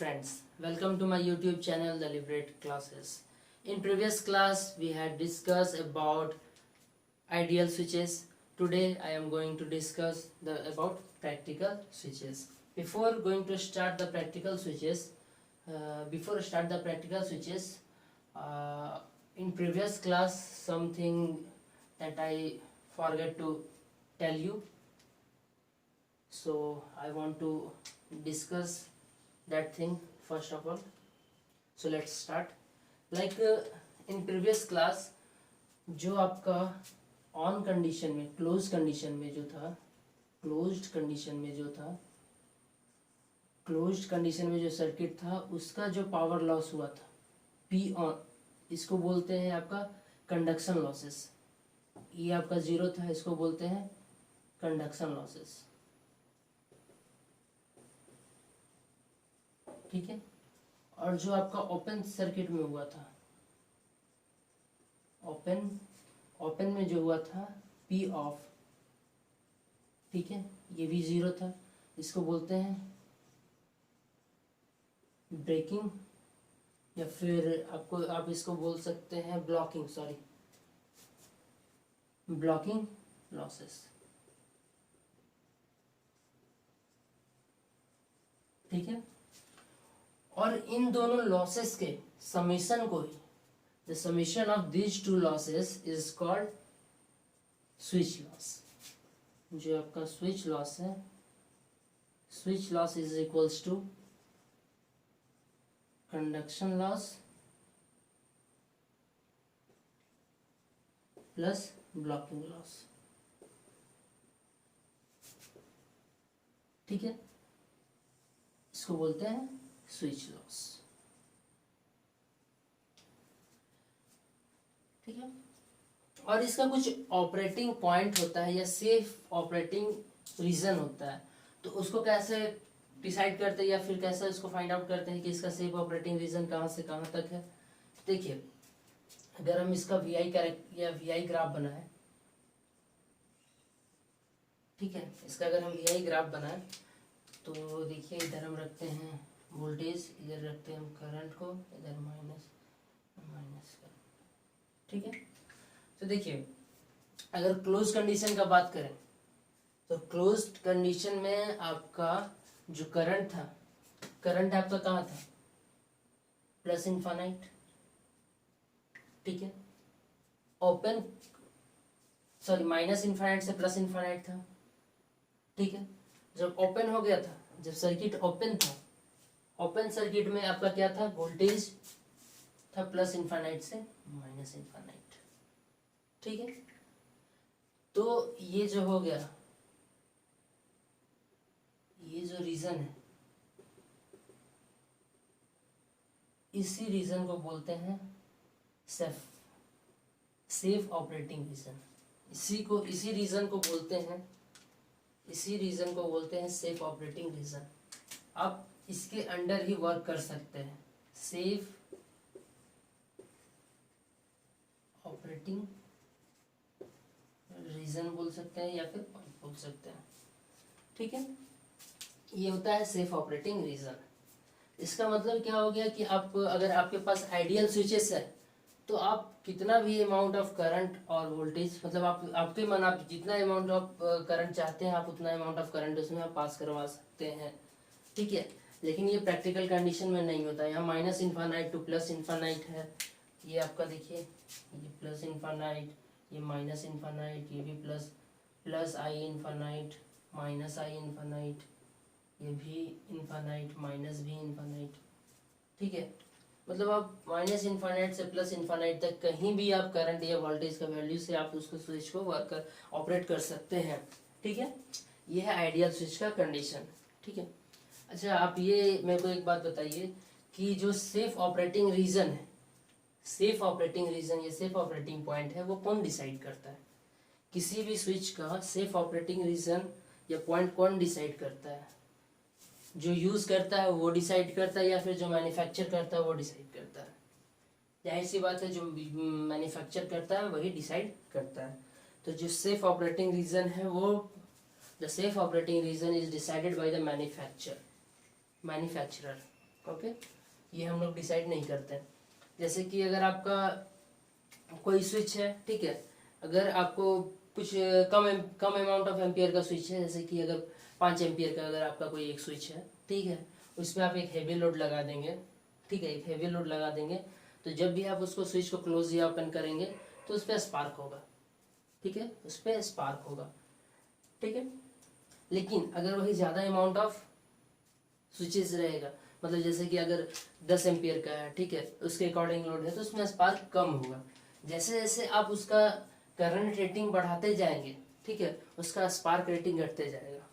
friends, welcome to my YouTube channel Deliberate Classes. In previous class we had discussed about ideal switches. Today I am going to discuss about practical switches. Before going to start the practical switches, in previous class something that I forgot to tell you, so I want to discuss that thing first of all. So let's start. Like in previous class, जो आपका on condition में, close condition में जो था, closed condition में जो circuit था उसका जो पावर लॉस हुआ था पी ऑन, इसको बोलते हैं आपका कंडक्शन लॉसेस. ये आपका जीरो था, इसको बोलते हैं कंडक्शन लॉसेस. ठीक है. और जो आपका ओपन सर्किट में हुआ था, ओपन में जो हुआ था पी ऑफ, ठीक है, ये भी जीरो था, इसको बोलते हैं ब्रेकिंग, या फिर आप इसको बोल सकते हैं ब्लॉकिंग लॉसेस. ठीक है. और इन दोनों लॉसेस के समेशन को ही, the summation of these two losses is called switch loss. जो आपका स्विच लॉस है, switch loss is equals to conduction loss plus blocking loss. ठीक है. इसको बोलते हैं स्विच लॉस. ठीक है. और इसका कुछ ऑपरेटिंग पॉइंट होता है या सेफ ऑपरेटिंग रीजन होता है. तो उसको कैसे डिसाइड करते हैं या फिर कैसे उसको फाइंड आउट करते हैं कि इसका सेफ ऑपरेटिंग रीजन कहाँ से कहाँ तक है. देखिए, अगर हम इसका वीआई ग्राफ बनाए, ठीक है, इसका अगर हम वीआई ग्राफ बनाए तो देखिए, इधर हम रखते हैं वोल्टेज, इधर रखते हैं हम करंट को, इधर माइनस करंट. ठीक है. तो देखिए, अगर क्लोज कंडीशन का बात करें तो क्लोज कंडीशन में आपका जो करंट था, करंट आपका कहाँ था, प्लस इनफाइनाइट. ठीक है. माइनस इनफाइनाइट से प्लस इनफाइनाइट था. ठीक है. जब ओपन हो गया था, जब सर्किट ओपन था, ओपन सर्किट में आपका क्या था, वोल्टेज था प्लस इनफाइनाइट से माइनस इनफाइनाइट. ठीक है. तो ये जो हो गया, ये जो रीजन है, इसी रीजन को बोलते हैं सेफ ऑपरेटिंग रीजन. इसी रीजन को बोलते हैं सेफ ऑपरेटिंग रीजन. आप इसके अंडर ही वर्क कर सकते हैं, सेफ ऑपरेटिंग रीजन बोल सकते हैं या फिर पॉइंट बोल सकते हैं. ठीक है. ये होता है सेफ ऑपरेटिंग रीजन. इसका मतलब क्या हो गया कि आप, अगर आपके पास आइडियल स्विचेस है तो आप कितना भी अमाउंट ऑफ करंट और वोल्टेज, मतलब आप जितना अमाउंट ऑफ करंट चाहते हैं आप उतना अमाउंट ऑफ करंट उसमें आप पास करवा सकते हैं. ठीक है. लेकिन ये प्रैक्टिकल कंडीशन में नहीं होता. यहाँ minus infinite two plus infinite है. ये आपका देखिए, ये प्लस इनफाइनाइट, ये माइनस इनफाइनाइट, ये भी प्लस आई इनफाइनाइट, माइनस आई इनफाइनाइट, ये भी इनफाइनाइट, माइनस भी इनफाइनाइट. ठीक है. मतलब आप माइनस इनफाइनाइट से प्लस इनफाइनाइट तक कहीं भी आप करंट या वोल्टेज का वैल्यू से आप उसको स्विच को ऑपरेट कर सकते हैं. ठीक है. ये है आइडियल स्विच का कंडीशन. ठीक है. अच्छा, आप ये मेरे को एक बात बताइए कि जो सेफ ऑपरेटिंग रीजन है, सेफ ऑपरेटिंग पॉइंट है, वो कौन डिसाइड करता है? किसी भी स्विच का सेफ ऑपरेटिंग रीजन या पॉइंट कौन डिसाइड करता है? जो यूज करता है वो डिसाइड करता है या फिर जो मैन्युफैक्चर करता है वो डिसाइड करता है? जाहिर सी बात है, जो मैन्युफैक्चर करता है वही डिसाइड करता है. तो जो सेफ ऑपरेटिंग रीजन है वो, the safe operating region is decided by the manufacturer. Okay, ये हम लोग डिसाइड नहीं करते हैं। जैसे कि अगर आपका कोई स्विच है, ठीक है, अगर आपको कुछ कम अमाउंट ऑफ एम्पियर का स्विच है, जैसे कि अगर 5 एम्पियर का अगर आपका कोई एक स्विच है, ठीक है, उसमें आप एक हैवी लोड लगा देंगे, ठीक है, एक हैवी लोड लगा देंगे, तो जब भी आप उसको स्विच को क्लोज या ओपन करेंगे तो उस पर स्पार्क होगा, ठीक है, उस पर स्पार्क होगा, ठीक है। लेकिन अगर वही ज़्यादा अमाउंट ऑफ स्विचेस रहेगा, मतलब जैसे कि अगर 10 एम्पियर का है, ठीक है, उसके अकॉर्डिंग लोड है, तो उसमें स्पार्क कम होगा। जैसे जैसे आप उसका करंट रेटिंग बढ़ाते जाएंगे, ठीक है, उसका स्पार्क रेटिंग घटते जाएगा,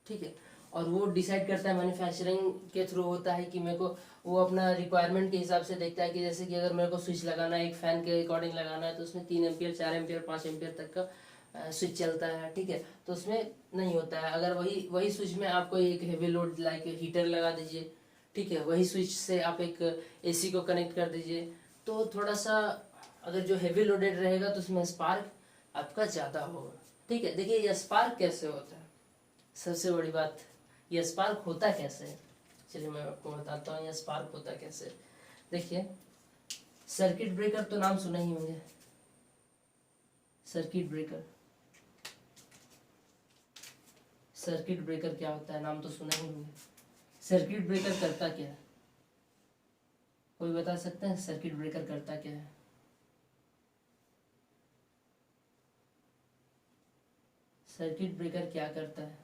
ठीक है। और वो डिसाइड करता है मैन्युफैक्चरिंग के थ्रू होता है कि मेरे को वो अपना रिक्वायरमेंट के हिसाब से देखता है कि जैसे कि अगर मेरे को स्विच लगाना है एक फ़ैन के अकॉर्डिंग लगाना है तो उसमें 3 एम्पियर 4 एम्पियर 5 एम्पियर तक का स्विच चलता है, ठीक है, तो उसमें नहीं होता है। अगर वही वही स्विच में आपको एक हेवी लोड लाइक हीटर लगा दीजिए, ठीक है, वही स्विच से आप एक एसी को कनेक्ट कर दीजिए, तो थोड़ा सा अगर जो हेवी लोडेड रहेगा तो उसमें स्पार्क आपका ज़्यादा होगा, ठीक है। देखिए ये स्पार्क कैसे होता है, सबसे बड़ी बात, ये स्पार्क होता कैसे है, चलिए मैं आपको बताता हूँ ये स्पार्क होता कैसे। देखिए सर्किट ब्रेकर तो नाम सुना ही होंगे, सर्किट ब्रेकर, सर्किट ब्रेकर क्या होता है नाम तो सुना ही होंगे। सर्किट ब्रेकर करता क्या है, कोई बता सकता है सर्किट ब्रेकर करता क्या है? सर्किट ब्रेकर क्या करता है?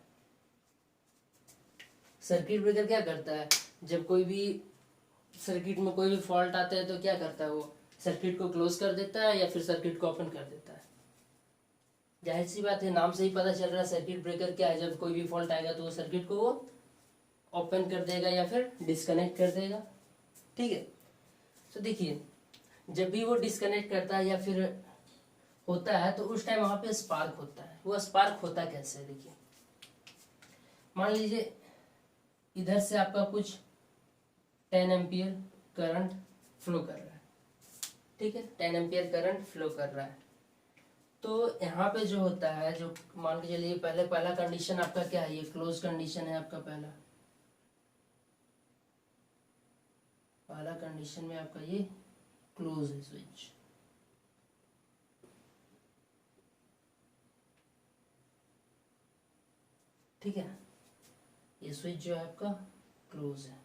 सर्किट ब्रेकर क्या करता है, जब कोई भी सर्किट में कोई भी फॉल्ट आता है तो क्या करता है, वो सर्किट को क्लोज कर देता है या फिर सर्किट को ओपन कर देता है। जाहिर सी बात है, नाम से ही पता चल रहा है सर्किट ब्रेकर क्या है, जब कोई भी फॉल्ट आएगा तो वो सर्किट को वो ओपन कर देगा या फिर डिस्कनेक्ट कर देगा, ठीक है। तो देखिए जब भी वो डिस्कनेक्ट करता है या फिर होता है तो उस टाइम वहां पे स्पार्क होता है। वो स्पार्क होता कैसे, देखिए मान लीजिए इधर से आपका कुछ 10 एम्पियर करंट फ्लो कर रहा है, ठीक है, 10 एम्पियर करंट फ्लो कर रहा है। तो यहाँ पे जो होता है, जो मान के चलिए पहला कंडीशन आपका क्या है, ये क्लोज कंडीशन है आपका पहला कंडीशन में आपका ये क्लोज है स्विच, ठीक है, ये स्विच जो है आपका क्लोज है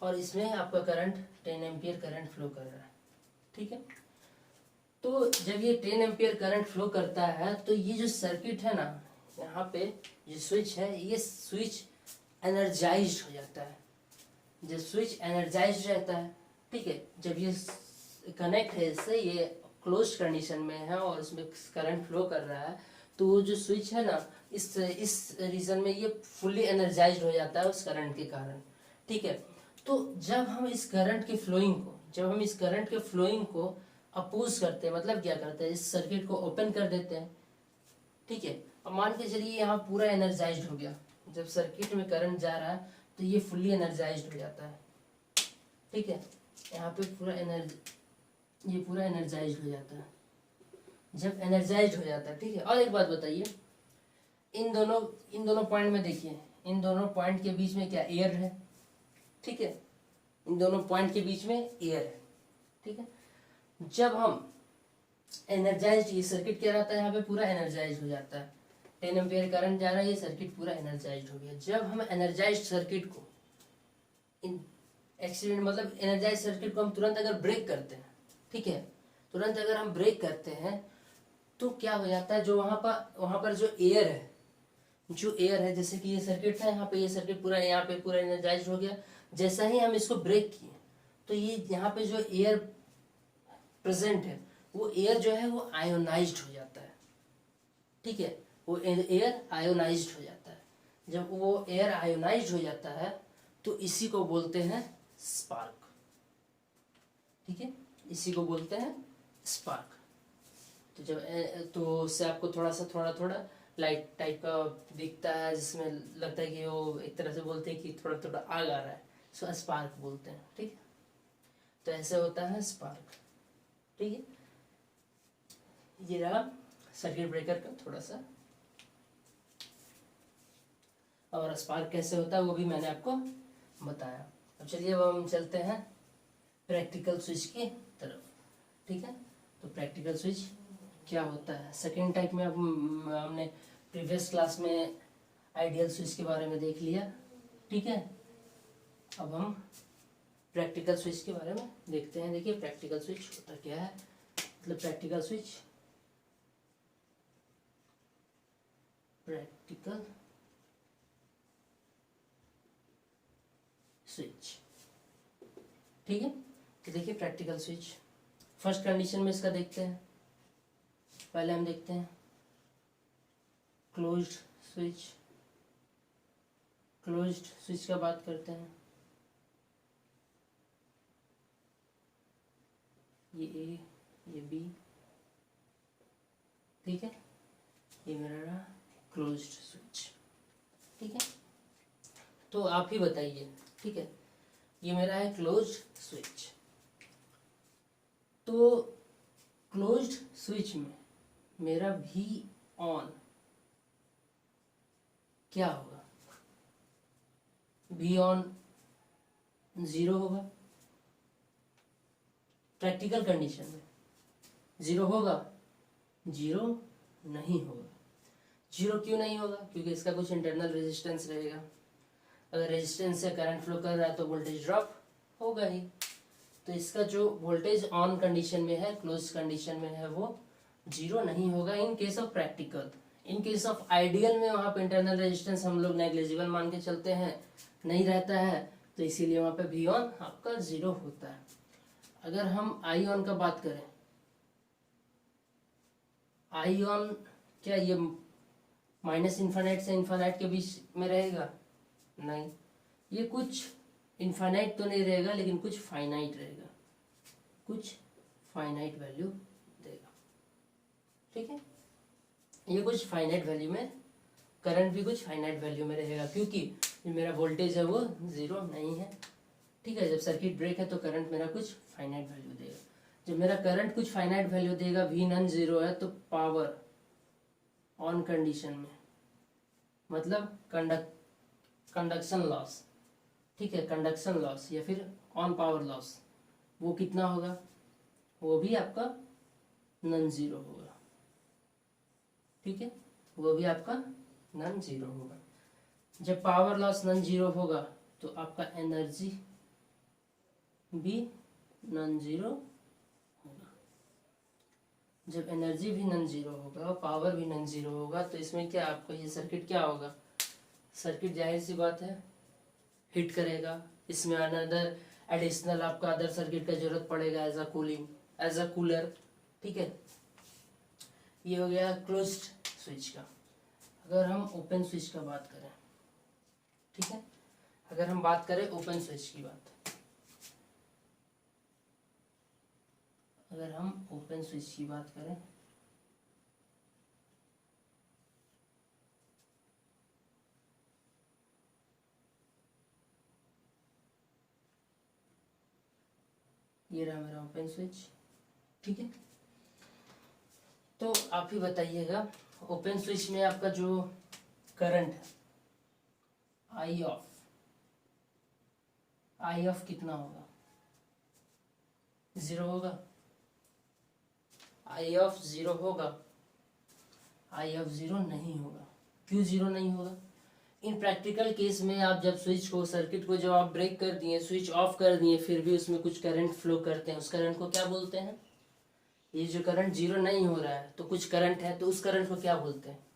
और इसमें आपका करंट 10 एम्पियर करंट फ्लो कर रहा है, ठीक है। तो जब ये 10 एम्पियर करंट फ्लो करता है तो ये जो सर्किट है ना, यहाँ पे जो स्विच है, ये स्विच एनर्जाइज्ड हो जाता है। जब स्विच एनर्जाइज्ड रहता है, ठीक है, जब ये कनेक्ट है इससे, ये क्लोज कंडीशन में है और इसमें करंट फ्लो कर रहा है, तो वो जो स्विच है ना, इस रीजन में ये फुल्ली एनर्जाइज्ड हो जाता है उस करंट के कारण, ठीक है। तो जब हम इस करंट के फ्लोइंग को अपोज करते हैं, मतलब क्या करते हैं, इस सर्किट को ओपन कर देते हैं, ठीक है। अब मान के चलिए यहाँ पूरा एनर्जाइज्ड हो गया, जब सर्किट में करंट जा रहा है तो ये फुल्ली एनर्जाइज्ड हो जाता है, ठीक है, यहाँ पे ये पूरा एनर्जाइज्ड हो जाता है। जब एनर्जाइज्ड हो जाता है, ठीक है। और एक बात बताइए, इन दोनों पॉइंट में देखिए, इन दोनों पॉइंट के बीच में क्या एयर है, ठीक है, इन दोनों पॉइंट के बीच में एयर है, ठीक है। जब हम एनर्जाइज्ड, ये सर्किट क्या रहता है, यहाँ पे पूरा एनर्जाइज्ड हो जाता है, 10 एम्पियर करंट जा रहा है, ये सर्किट पूरा एनर्जाइज्ड हो गया। जब हम एनर्जाइज्ड सर्किट को एक्सीडेंट मतलब एनर्जाइज सर्किट को हम तुरंत अगर ब्रेक करते हैं, ठीक है, तुरंत अगर हम ब्रेक करते हैं तो क्या हो जाता है, जो वहां पर जो एयर है, जैसे कि ये सर्किट है, यहाँ पे ये सर्किट पूरा यहाँ पे पूरा एनर्जाइज हो गया। जैसा ही हम इसको ब्रेक किए तो ये यहाँ पे जो एयर प्रेजेंट है, वो एयर जो है वो आयोनाइज्ड हो जाता है, ठीक है, वो एयर आयोनाइज्ड हो जाता है। जब वो एयर आयोनाइज्ड हो जाता है तो इसी को बोलते हैं स्पार्क, ठीक है, इसी को बोलते हैं स्पार्क। तो तो उससे आपको थोड़ा लाइट टाइप का दिखता है, जिसमें लगता है कि वो एक तरह से बोलते हैं कि थोड़ा थोड़ा आग आ रहा है, सो स्पार्क बोलते हैं, ठीक है। तो ऐसे होता है स्पार्क, ठीक है। ये रहा सर्किट ब्रेकर का थोड़ा सा और स्पार्क कैसे होता है वो भी मैंने आपको बताया। अब चलिए अब हम चलते हैं प्रैक्टिकल स्विच की तरफ। ठीक है, तो प्रैक्टिकल स्विच क्या होता है। सेकेंड टाइप में अब हमने प्रीवियस क्लास में आइडियल स्विच के बारे में देख लिया। ठीक है, अब हम प्रैक्टिकल स्विच के बारे में देखते हैं। देखिए प्रैक्टिकल स्विच होता क्या है, मतलब प्रैक्टिकल स्विच ठीक है। तो देखिए प्रैक्टिकल स्विच फर्स्ट कंडीशन में इसका देखते हैं। पहले हम देखते हैं क्लोज्ड स्विच। क्लोज्ड स्विच का बात करते हैं। ये ए, ये बी, ठीक है, ये मेरा क्लोज्ड स्विच। ठीक है, तो आप ही बताइए। ठीक है, ये मेरा है क्लोज्ड स्विच। तो क्लोज्ड स्विच में मेरा भी ऑन क्या होगा, भी ऑन 0 होगा। प्रैक्टिकल कंडीशन में 0 होगा, 0 नहीं होगा। 0 क्यों नहीं होगा, क्योंकि इसका कुछ इंटरनल रेजिस्टेंस रहेगा। अगर रेजिस्टेंस से करंट फ्लो कर रहा है तो वोल्टेज ड्रॉप होगा ही। तो इसका जो वोल्टेज ऑन कंडीशन में है, क्लोज कंडीशन में है, वो 0 नहीं होगा in case of practical. In case of ideal में वहाँ पे इंटरनल रेजिस्टेंस हम लोग नेग्लिजिबल मान के चलते हैं, नहीं रहता है, तो इसीलिए वहाँ पे वी ऑन आपका 0 होता है। अगर हम आई ऑन का बात करें, आई ऑन क्या ये माइनस इन्फानाइट से इन्फानाइट के बीच में रहेगा? नहीं, ये कुछ इन्फानाइट तो नहीं रहेगा, लेकिन कुछ फाइनाइट रहेगा, कुछ फाइनाइट वैल्यू देगा। ठीक है, ये कुछ फाइनाइट वैल्यू में, करंट भी कुछ फाइनाइट वैल्यू में रहेगा, क्योंकि जो मेरा वोल्टेज है वो 0 नहीं है। ठीक है, जब सर्किट ब्रेक है तो करंट मेरा कुछ फाइनाइट वैल्यू देगा। जब मेरा करंट कुछ फाइनाइट वैल्यू देगा, वी नॉन 0 है, तो पावर ऑन कंडीशन में, मतलब कंडक्शन लॉस, ठीक है, कंडक्शन लॉस या फिर ऑन पावर लॉस, वो कितना होगा, वो भी आपका नॉन 0 होगा। ठीक है, वो भी आपका नॉन 0 होगा। जब पावर लॉस नॉन 0 होगा तो आपका एनर्जी भी नॉन 0 होगा। जब एनर्जी भी नॉन 0 होगा, पावर भी नॉन 0 होगा, तो इसमें क्या आपका ये सर्किट क्या होगा, सर्किट जाहिर सी बात है हिट करेगा। इसमें अनदर एडिशनल आपका अदर सर्किट का जरूरत पड़ेगा as a cooling, as a cooler. ठीक है, ये हो गया क्लोज्ड स्विच का। अगर हम ओपन स्विच का बात करें, ठीक है, अगर हम बात करें ओपन स्विच की बात, अगर हम ओपन स्विच की बात करें, ये रहा मेरा ओपन स्विच। ठीक है, तो आप ही बताइएगा ओपन स्विच में आपका जो करंट है, आई ऑफ कितना होगा, 0 होगा। आई ऑफ 0 होगा, आई ऑफ 0 नहीं होगा। क्यों 0 नहीं होगा? इन प्रैक्टिकल केस में आप जब स्विच को, सर्किट को जब आप ब्रेक कर दिए, स्विच ऑफ कर दिए, फिर भी उसमें कुछ करंट फ्लो करते हैं, उस करंट को क्या बोलते हैं? ये जो करंट 0 नहीं हो रहा है तो कुछ करंट है, तो उस करंट को क्या बोलते हैं?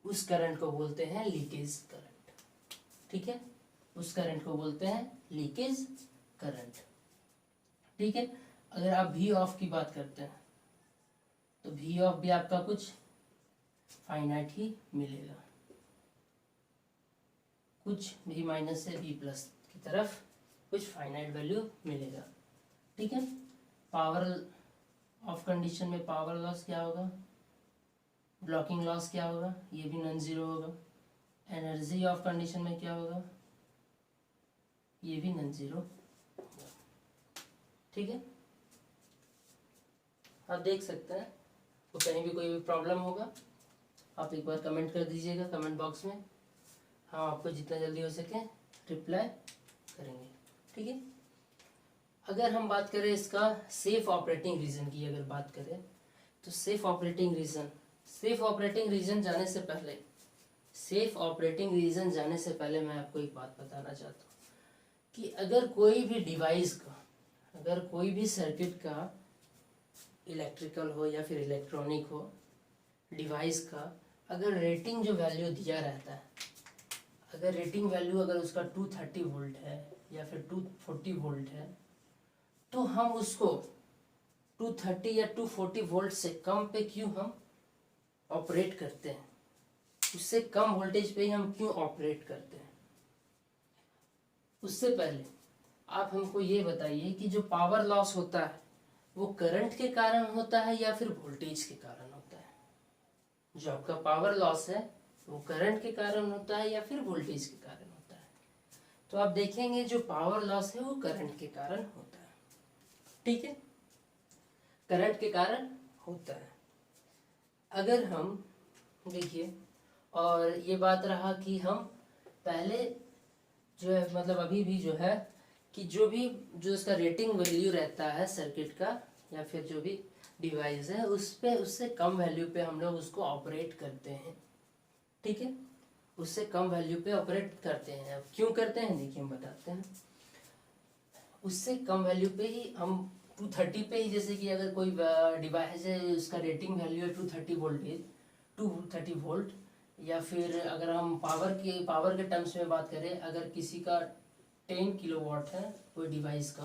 उस करंट को बोलते हैं लीकेज करंट। ठीक है, उस करंट को बोलते हैं लीकेज करंट। ठीक है, अगर आप वी ऑफ की बात करते हैं तो वी ऑफ भी आपका कुछ फाइनाइट ही मिलेगा, कुछ भी माइनस से भी प्लस की तरफ कुछ फाइनाइट वैल्यू मिलेगा। ठीक है, पावर ऑफ कंडीशन में पावर लॉस क्या होगा, ब्लॉकिंग लॉस क्या होगा, ये भी नॉन 0 होगा। एनर्जी ऑफ कंडीशन में क्या होगा, ये भी नॉन 0 होगा। ठीक है, आप देख सकते हैं, तो कहीं भी कोई भी प्रॉब्लम होगा आप एक बार कमेंट कर दीजिएगा कमेंट बॉक्स में। हम आपको जितना जल्दी हो सके रिप्लाई करेंगे। ठीक है, अगर हम बात करें इसका सेफ ऑपरेटिंग रीजन की, अगर बात करें तो सेफ ऑपरेटिंग रीजन जाने से पहले मैं आपको एक बात बताना चाहता हूँ कि अगर कोई भी डिवाइस का, अगर कोई भी सर्किट का, इलेक्ट्रिकल हो या फिर इलेक्ट्रॉनिक हो, डिवाइस का अगर रेटिंग जो वैल्यू दिया रहता है, अगर रेटिंग वैल्यू अगर उसका 230 वोल्ट है या फिर 240 वोल्ट है, तो हम उसको 230 या 240 वोल्ट से कम पे क्यों हम ऑपरेट करते हैं, उससे कम वोल्टेज पे ही हम क्यों ऑपरेट करते हैं। उससे पहले आप हमको ये बताइए कि जो पावर लॉस होता है वो करंट के कारण होता है या फिर वोल्टेज के कारण होता है। जो आपका पावर लॉस है वो करंट के कारण होता है या फिर वोल्टेज के कारण होता है। तो आप देखेंगे जो पावर लॉस है वो करंट के कारण होता है। ठीक है, करंट के कारण होता है। अगर हम देखिए, और ये बात रहा कि हम पहले जो है, मतलब अभी भी जो है कि जो इसका रेटिंग वैल्यू रहता है सर्किट का या फिर जो भी डिवाइस है उस पे, उससे कम वैल्यू पे हम लोग उसको ऑपरेट करते हैं। ठीक है, उससे कम वैल्यू पे ऑपरेट करते हैं। अब क्यों करते हैं देखिए हम बताते हैं। उससे कम वैल्यू पे ही हम 230 पे ही, जैसे कि अगर कोई डिवाइस है उसका रेटिंग वैल्यू है 230 वोल्ट, या फिर अगर हम पावर के टर्म्स में बात करें, अगर किसी का 10 किलोवाट है कोई डिवाइस का,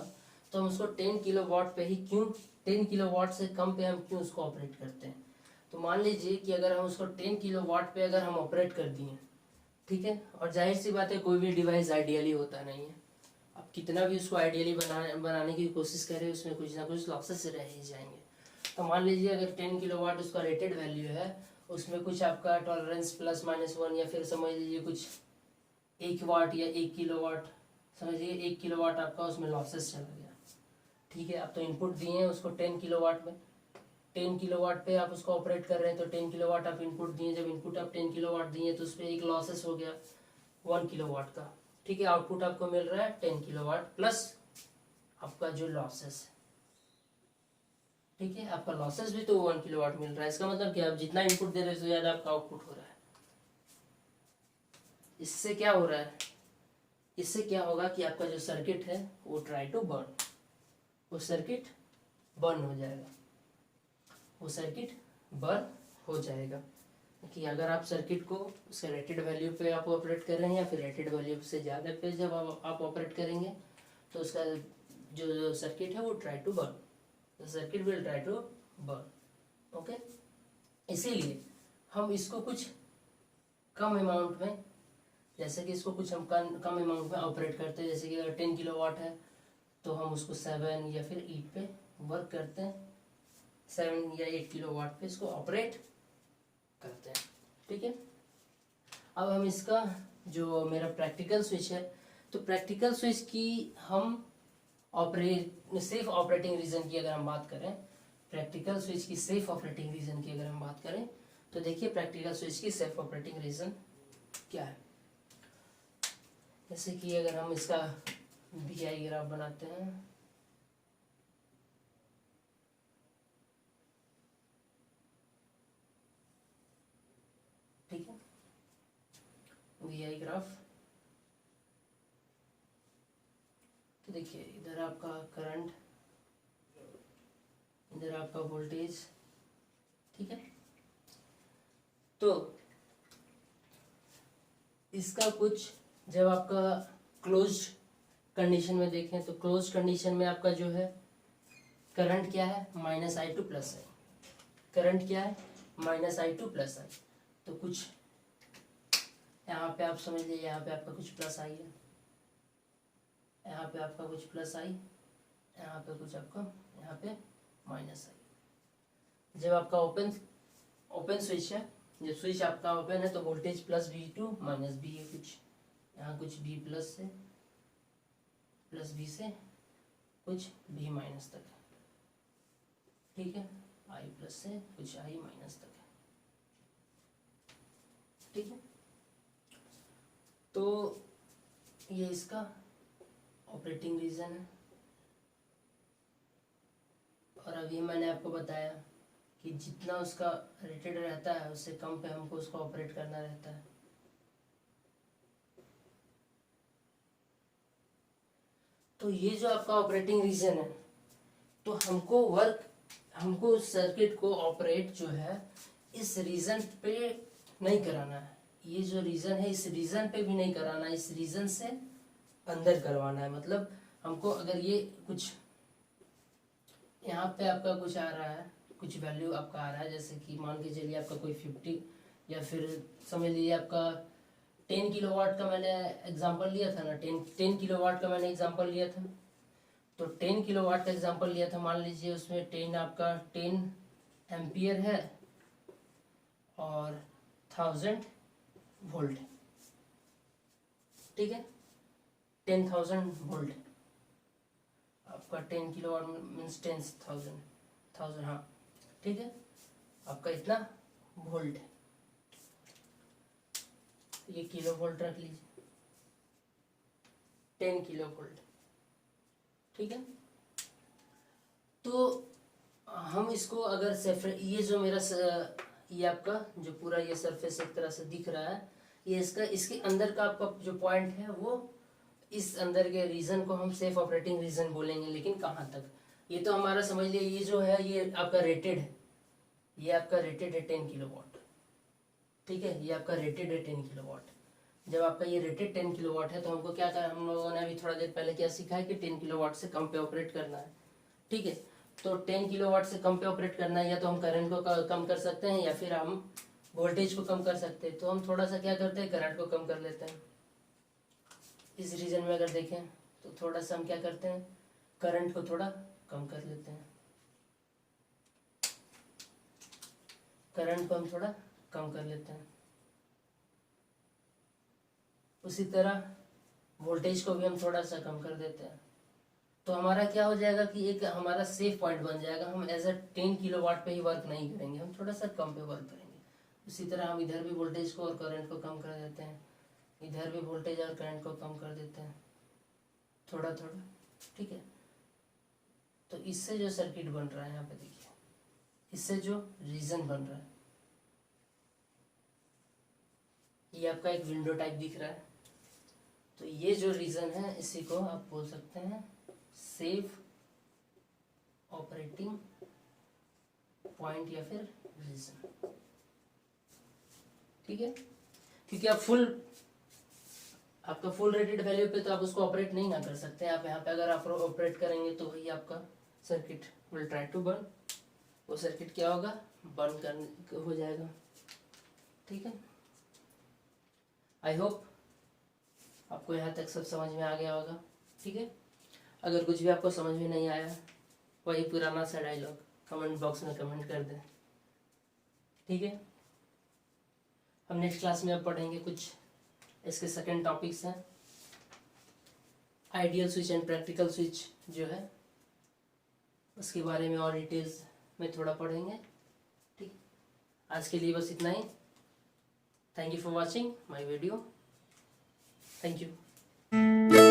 तो हम उसको 10 किलोवाट पे ही क्यों, 10 किलोवाट से कम पे हम क्यों उसको ऑपरेट करते हैं। तो मान लीजिए कि अगर हम उसको 10 किलोवाट पे अगर हम ऑपरेट कर दिए, ठीक है, और जाहिर सी बात है कोई भी डिवाइस आइडियली होता नहीं है। आप कितना भी उसको आइडियली बनाने की कोशिश करें, उसमें कुछ ना कुछ लॉसेस रह ही जाएंगे। तो मान लीजिए अगर 10 किलोवाट उसका रेटेड वैल्यू है, उसमें कुछ आपका टॉलरेंस +-1 या फिर समझ लीजिए कुछ 1 वाट या 1 किलोवाट, समझिए 1 किलोवाट आपका उसमें लॉसेस चला गया। ठीक है, आप तो इनपुट दिए हैं उसको 10 किलोवाट में, 10 किलोवाट पे आप उसको ऑपरेट कर रहे हैं, तो 10 किलोवाट आप इनपुट दिए, जब इनपुट आप 10 किलोवाट दिए तो उस पर एक लॉसेस हो गया 1 किलोवाट का। ठीक है, आउटपुट आपको मिल रहा है 10 किलोवाट प्लस आपका जो लॉसेस है। ठीक है, आपका लॉसेस भी तो 1 किलोवाट मिल रहा है। इसका मतलब क्या, आप जितना इनपुट दे रहे हैं उससे ज़्यादा आपका आउटपुट हो रहा है। इससे क्या हो रहा है, इससे क्या होगा कि आपका जो सर्किट है वो ट्राई टू बर्न, वो सर्किट बर्न हो जाएगा, वो सर्किट बर्न हो जाएगा। कि अगर आप सर्किट को उसके रेटेड वैल्यू पे आप ऑपरेट कर रहे हैं या फिर रेटेड वैल्यू से ज़्यादा पे जब आप ऑपरेट करेंगे, तो उसका जो सर्किट है वो try to burn, the circuit will try to burn. Okay, इसीलिए हम इसको कुछ कम अमाउंट में, जैसे कि इसको कुछ हम कम अमाउंट में ऑपरेट करते हैं। जैसे कि अगर 10 किलोवाट है तो हम उसको 7 या फिर 8 पे वर्क करते हैं, 7 या 8 किलोवाट पे इसको ऑपरेट करते हैं। ठीक है, अब हम इसका जो मेरा प्रैक्टिकल स्विच है, तो प्रैक्टिकल स्विच की हम सेफ ऑपरेटिंग रीजन की अगर हम बात करें, प्रैक्टिकल स्विच की सेफ ऑपरेटिंग रीजन की अगर हम बात करें, तो देखिए प्रैक्टिकल स्विच की सेफ ऑपरेटिंग रीजन क्या है। जैसे कि अगर हम इसका VI ग्राफ बनाते हैं, ठीक है, VI ग्राफ, तो देखिए इधर आपका करंट, इधर आपका वोल्टेज। ठीक है, तो इसका कुछ जब आपका क्लोज्ड कंडीशन में देखें, तो क्लोज्ड कंडीशन में आपका जो है करंट क्या है, -I2 + I। करंट क्या है, -I2 + I। तो कुछ यहाँ पे आप समझ लीजिए, यहाँ पे आपका कुछ +I है, यहाँ पे आपका कुछ +I, यहाँ पे कुछ आपका, यहाँ पे -I। जब आपका ओपन स्विच है, जब स्विच आपका ओपन है तो वोल्टेज +V2 -V है, कुछ यहाँ कुछ V प्लस से +V से कुछ V- तक है। ठीक है, I+ से कुछ I- तक है। ठीक है, तो ये इसका ऑपरेटिंग रीजन है। और अभी मैंने आपको बताया कि जितना उसका रेटेड रहता है उससे कम पे हमको उसको ऑपरेट करना रहता है। तो ये जो आपका ऑपरेटिंग रीजन है, तो हमको सर्किट को ऑपरेट जो है इस रीजन पे नहीं कराना है। ये जो रीजन है इस रीजन पे भी नहीं कराना है, इस रीजन से अंदर करवाना है। मतलब हमको अगर ये कुछ यहाँ पे आपका कुछ आ रहा है, कुछ वैल्यू आपका आ रहा है, जैसे कि मान के चलिए आपका कोई 50 या फिर समझ लीजिए आपका 10 किलोवाट का मैंने एग्जांपल लिया था ना, 10 किलोवाट का मैंने एग्जांपल लिया था। तो 10 किलोवाट का एग्जांपल लिया था, मान लीजिए उसमें 10 एम्पियर है और 1000 वोल्ट, ठीक है, 10,000 वोल्ट आपका 10 किलोवाट मीन्स 10,000 हाँ, ठीक है, आपका इतना वोल्ट है। ये किलो वोल्ट रख लीजिए, 10 किलो वोल्ट, ठीक है। तो हम इसको अगर ये जो मेरा ये आपका जो पूरा ये सरफेस एक तरह से दिख रहा है, ये इसके अंदर का आपका जो पॉइंट है वो इस अंदर के रीजन को हम सेफ ऑपरेटिंग रीजन बोलेंगे। लेकिन कहाँ तक, ये तो हमारा समझ लिया, ये जो है ये आपका रेटेड है, ये आपका रेटेड है 10 किलोवाट, ठीक है, ये आपका रेटेड है 10 किलोवाट। जब आपका ये रेटेड 10 किलोवाट है तो हमको क्या करना, हम लोगों ने अभी थोड़ा देर पहले क्या सीखा है कि 10 किलोवाट से कम पे ऑपरेट करना है, ठीक है। तो 10 किलोवाट से कम पे ऑपरेट करना है, या तो हम करंट को कम कर सकते हैं या फिर हम वोल्टेज को कम कर सकते हैं। तो हम थोड़ा सा क्या करते हैं, करंट को कम कर लेते हैं। इस रीजन में अगर देखें तो थोड़ा सा हम क्या करते हैं, करंट को थोड़ा कम कर लेते हैं, करंट को हम थोड़ा कम कर लेते हैं। उसी तरह वोल्टेज को भी हम थोड़ा सा कम कर देते हैं। तो हमारा क्या हो जाएगा कि एक हमारा सेफ पॉइंट बन जाएगा। हम एज अ 10 किलोवाट पे ही वर्क नहीं करेंगे, हम थोड़ा सा कम पे वर्क करेंगे। उसी तरह हम इधर भी वोल्टेज को और करंट को कम कर देते हैं, इधर भी वोल्टेज और करंट को कम कर देते हैं थोड़ा थोड़ा, ठीक है। तो इससे जो सर्किट बन रहा है यहाँ पे देखिए, इससे जो रीजन बन रहा है, ये आपका एक विंडो टाइप दिख रहा है। तो ये जो रीजन है इसी को आप बोल सकते हैं सेफ ऑपरेटिंग पॉइंट या फिर रीजन, ठीक है। क्योंकि आपका फुल रेटेड वैल्यू पे तो आप उसको ऑपरेट नहीं ना कर सकते। आप यहाँ पे अगर आप ऑपरेट करेंगे तो वही आपका circuit will try to burn, वो सर्किट क्या होगा, बर्न कर हो जाएगा, ठीक है। आई होप आपको यहाँ तक सब समझ में आ गया होगा, ठीक है। अगर कुछ भी आपको समझ में नहीं आया, वही पुराना सा डायलॉग कमेंट बॉक्स में कमेंट कर दें, ठीक है। हम नेक्स्ट क्लास में अब पढ़ेंगे कुछ इसके सेकंड टॉपिक्स हैं, ideal switch and practical switch जो है उसके बारे में और डिटेल्स में थोड़ा पढ़ेंगे, ठीक। आज के लिए बस इतना ही। Thank you for watching my video, thank you.